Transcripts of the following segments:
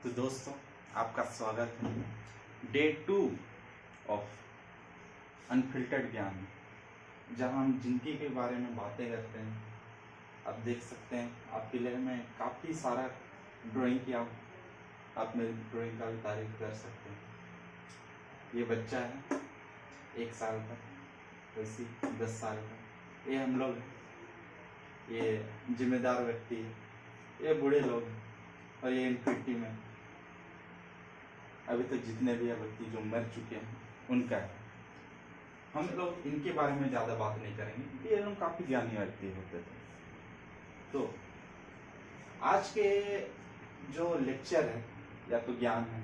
तो दोस्तों, आपका स्वागत है डे 2 ऑफ अनफिल्टर्ड ज्ञान, जहां हम जिंदगी के बारे में बातें करते हैं। आप देख सकते हैं, आपके लिए मैं काफ़ी सारा ड्राइंग किया। आप मेरी ड्राइंग का भी तारीफ कर सकते हैं। ये बच्चा है 1 साल का, वैसे 10 साल का। ये हम लोग, ये जिम्मेदार व्यक्ति है, ये बूढ़े लोग हैं, और ये इन्फिनिटी में अभी तक जितने भी व्यक्ति जो मर चुके हैं उनका है। हम लोग इनके बारे में ज़्यादा बात नहीं करेंगे क्योंकि ये लोग काफ़ी ज्ञानी व्यक्ति होते थे। तो आज के जो लेक्चर है या तो ज्ञान है,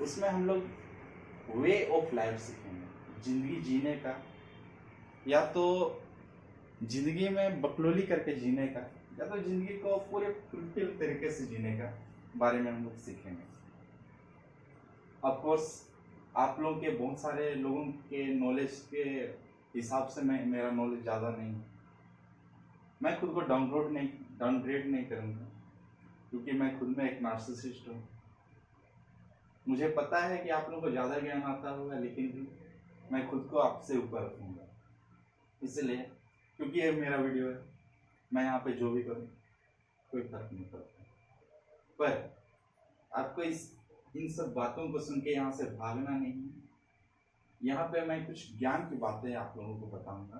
उसमें हम लोग वे ऑफ लाइफ सीखेंगे, जिंदगी जीने का, या तो जिंदगी में बकलोली करके जीने का, या तो जिंदगी को पूरे फुलफिल तरीके से जीने का बारे में हम लोग सीखेंगे। ऑफ कोर्स आप लोगों के बहुत सारे लोगों के नॉलेज के हिसाब से मेरा नॉलेज ज़्यादा नहीं है। मैं खुद को डाउनग्रेड नहीं करूँगा क्योंकि मैं खुद में एक नार्सिसिस्ट हूँ। मुझे पता है कि आप लोगों को ज़्यादा ज्ञान आता होगा, लेकिन भी मैं खुद को आपसे ऊपर रखूँगा। इसलिए क्योंकि ये मेरा वीडियो है, मैं यहाँ पे जो भी करूँ कोई फर्क नहीं पड़ता। पर आपको इन सब बातों को सुन के यहाँ से भागना नहीं है। यहाँ पे मैं कुछ ज्ञान की बातें आप लोगों को बताऊंगा,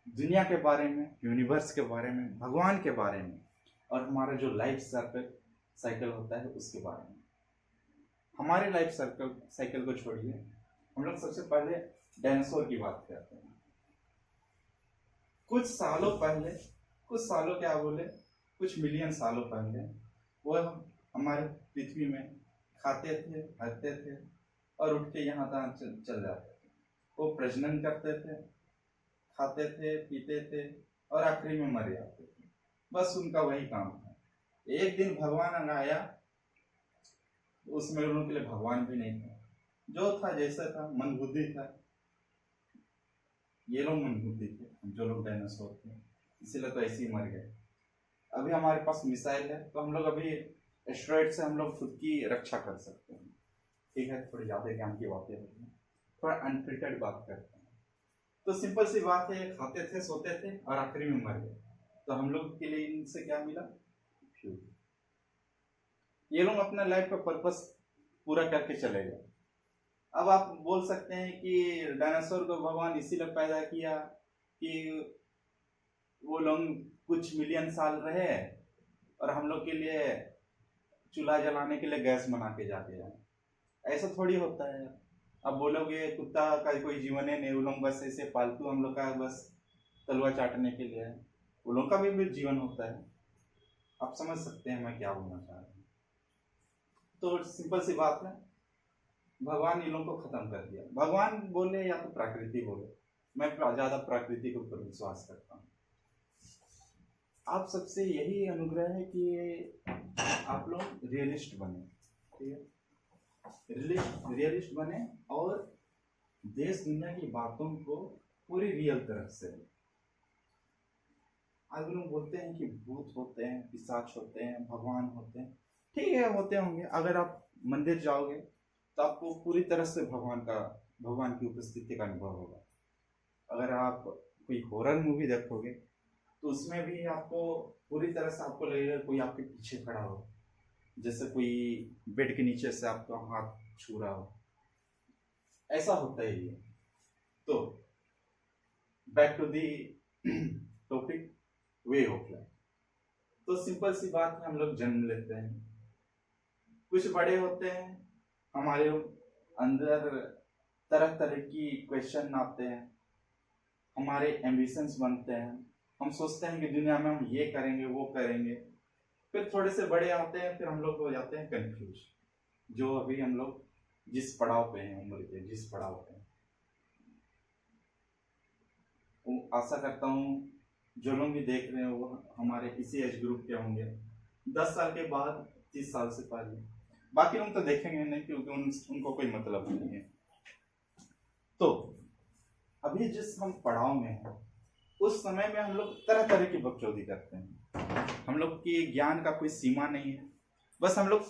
दुनिया के बारे में, यूनिवर्स के बारे में, भगवान के बारे में, और हमारा जो लाइफ साइकिल होता है उसके बारे में। हमारे लाइफ साइकिल को छोड़िए, हम लोग सबसे पहले डायनासोर की बात करते हैं। कुछ मिलियन सालों पहले वो हमारे पृथ्वी में खाते थे, रहते थे और उठ के यहाँ तहाँ चल जाते थे। वो प्रजनन करते थे, खाते थे, पीते थे और आखिरी में मर जाते थे। बस उनका वही काम था। एक दिन भगवान आया, उसमें उनके लिए भगवान भी नहीं था, जो था जैसा था, मन बुद्धि था। ये लोग मन बुद्धि थे, जो लोग डायनासोर थे, इसीलिए तो ऐसे ही मर गए। अभी हमारे पास मिसाइल है, तो हम लोग अभी एस्ट्रॉइड से हम लोग खुद की रक्षा कर सकते हैं। ठीक है, थोड़ी ज़्यादा ज्ञान की बातें होती हैं, थोड़ा अनफिल्टर्ड बात करते हैं। तो सिंपल सी बात है, खाते थे, सोते थे और आखिरी में मर गए। तो हम लोग के लिए इनसे क्या मिला? फ्यूल। ये लोग अपना लाइफ का पर्पस पूरा करके चले गए। अब आप बोल सकते हैं कि डायनासोर को भगवान इसीलिए पैदा किया कि वो लोग कुछ मिलियन साल रहे और हम लोग के लिए चूल्हा जलाने के लिए गैस बना के जाते हैं। ऐसा थोड़ी होता है। अब बोलोगे कुत्ता का कोई जीवन है नहीं, वो लोग बस ऐसे पालतू, हम लोग का बस तलवा चाटने के लिए है। वो लोग का भी जीवन होता है। आप समझ सकते हैं मैं क्या बोलना चाह रहा हूँ। तो सिंपल सी बात है, भगवान इन लोगों को खत्म कर दिया। भगवान बोले या तो प्रकृति बोले, मैं ज़्यादा प्रकृति के ऊपर विश्वास करता हूँ। आप सबसे यही अनुग्रह है कि आप लोग रियलिस्ट बने, ठीक है, रियलिस्ट बने और देश दुनिया की बातों को पूरी रियल तरह से। आज लोग बोलते हैं कि भूत होते हैं, पिशाच होते हैं, भगवान होते हैं। ठीक है, होते होंगे। अगर आप मंदिर जाओगे तो आपको पूरी तरह से भगवान की उपस्थिति का अनुभव होगा। अगर आप कोई हॉरर मूवी देखोगे तो उसमें भी आपको पूरी तरह से आपको लगेगा कोई आपके पीछे खड़ा हो, जैसे कोई बेड के नीचे से आपका हाथ छू रहा हो। ऐसा होता है ये। तो back to the topic, way of life. तो सिंपल सी बात है, हम लोग जन्म लेते हैं, कुछ बड़े होते हैं, हमारे अंदर तरह तरह की क्वेश्चन आते हैं, हमारे एम्बिशंस बनते हैं, हम सोचते हैं कि दुनिया में हम ये करेंगे, वो करेंगे। फिर थोड़े से बड़े आते हैं, फिर हम लोग हो जाते हैं कंफ्यूज। जो अभी हम लोग जिस पड़ाव पे हैं, उम्र के जिस पड़ाव पे हैं, आशा करता हूँ जो लोग भी देख रहे हैं वो हमारे इसी एज ग्रुप के होंगे, 10 साल के बाद, 30 साल से पहले। बाकी लोग तो देखेंगे नहीं क्योंकि उनको कोई मतलब नहीं है। तो अभी जिस हम पड़ाव में हैं, उस समय में हम लोग तरह तरह की बकचोदी करते हैं। हम लोग की ज्ञान का कोई सीमा नहीं है। बस हम लोग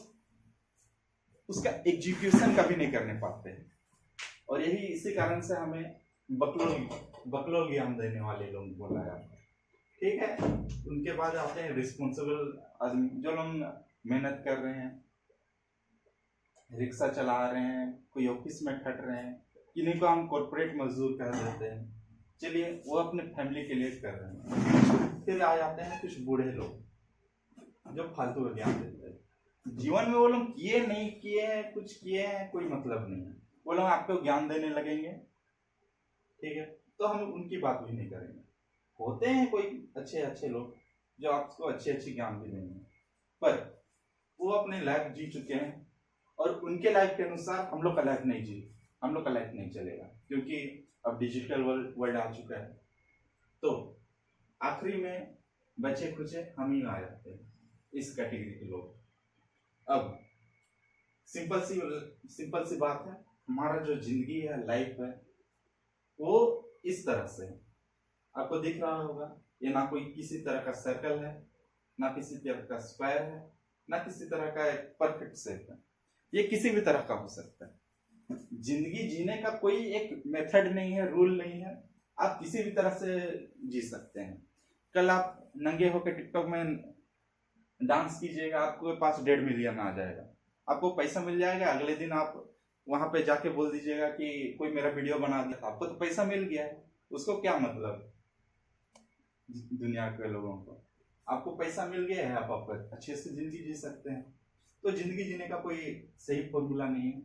उसका एग्जीक्यूशन कभी नहीं करने पाते हैं। और यही इसी कारण से हमें बकलोल ज्ञान देने वाले लोग बोला जाता है। ठीक है, उनके बाद आते हैं रिस्पॉन्सिबल आदमी, जो लोग मेहनत कर रहे हैं, रिक्शा चला रहे हैं, कोई ऑफिस में खट रहे हैं, इन्हीं को हम कॉर्पोरेट मजदूर कह देते हैं। चलिए, वो अपने फैमिली के लिए कर रहे हैं। फिर आ जाते हैं कुछ बूढ़े लोग जो फालतू ज्ञान देते हैं। जीवन में वो लोग किए नहीं किए हैं, कुछ किए हैं, कोई मतलब नहीं है, वो लोग आपको ज्ञान देने लगेंगे। ठीक है, तो हम उनकी बात भी नहीं करेंगे। होते हैं कोई अच्छे अच्छे लोग जो आपको अच्छे अच्छे ज्ञान भी देंगे, पर वो अपने लाइफ जी चुके हैं और उनके लाइफ के अनुसार हम लोग का लाइफ नहीं चलेगा, क्योंकि अब डिजिटल वर्ल्ड आ चुका है। तो आखिरी में बचे खुचे हम ही आ जाते हैं, इस कैटेगरी के लोग। अब सिंपल सी बात है, हमारा जो जिंदगी है, लाइफ है, वो इस तरह से है। आपको दिख रहा होगा, ये ना कोई किसी तरह का सर्कल है, ना किसी तरह का स्क्वायर है, ना किसी तरह का एक परफेक्ट शेप है। ये किसी भी तरह का हो सकता है। जिंदगी जीने का कोई एक मेथड नहीं है, रूल नहीं है, आप किसी भी तरह से जी सकते हैं। कल आप नंगे होकर टिकटॉक में डांस कीजिएगा, आपके पास 1.5 मिलियन आ जाएगा, आपको पैसा मिल जाएगा। अगले दिन आप वहां पे जाके बोल दीजिएगा कि कोई मेरा वीडियो बना दिया, आपको तो पैसा मिल गया है। उसको क्या मतलब, दुनिया के लोगों को आपको पैसा मिल गया है, आप अच्छे से जिंदगी जी सकते हैं। तो जिंदगी जीने का कोई सही फॉर्मूला नहीं है।